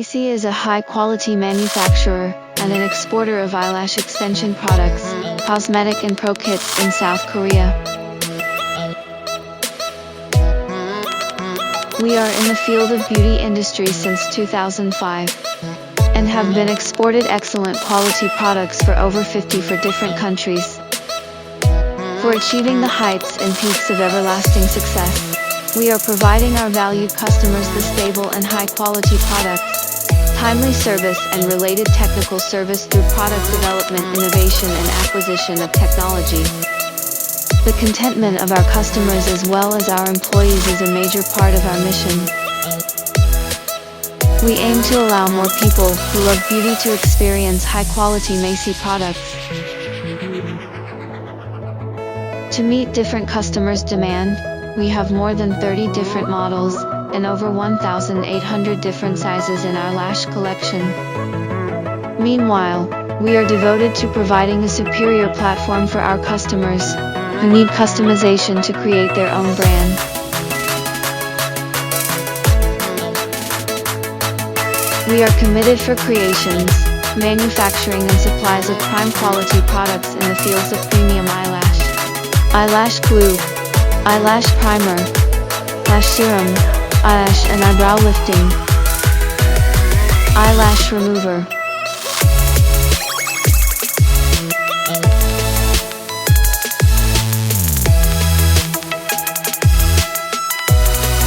Macy is a high-quality manufacturer and an exporter of eyelash extension products, cosmetic and pro kits in South Korea. We are in the field of beauty industry since 2005 and have been exported excellent quality products for over 50 for different countries. For achieving the heights and peaks of everlasting success, we are providing our valued customers the stable and high-quality products, timely service and related technical service through product development, innovation and acquisition of technology. The contentment of our customers as well as our employees is a major part of our mission. We aim to allow more people who love beauty to experience high-quality Macy products. To meet different customers' demand, we have more than 30 different models and over 1,800 different sizes in our lash collection. Meanwhile, we are devoted to providing a superior platform for our customers who need customization to create their own brand. We are committed for creations, manufacturing and supplies of prime quality products in the fields of premium eyelash, eyelash glue, eyelash primer, lash serum, eyelash and eyebrow lifting, eyelash remover,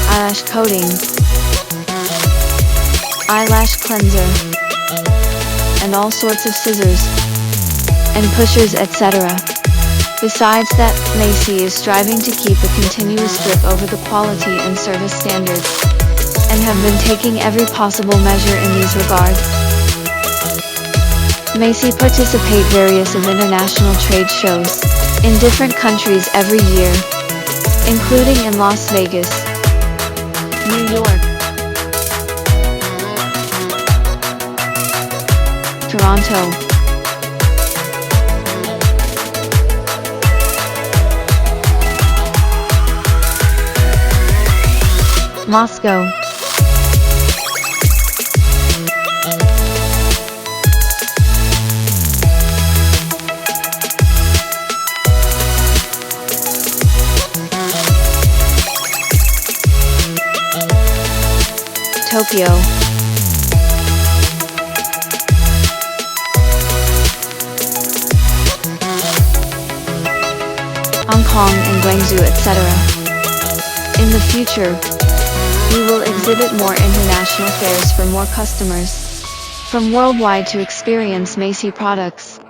eyelash coating, eyelash cleanser, and all sorts of scissors and pushers, etc. Besides that, Macy is striving to keep a continuous grip over the quality and service standards, and have been taking every possible measure in these regards. Macy participate various of international trade shows in different countries every year, including in Las Vegas, New York, Toronto, Moscow, Tokyo, Hong Kong and Guangzhou, etc. In the future, we will exhibit more international fairs for more customers from worldwide to experience Macy products.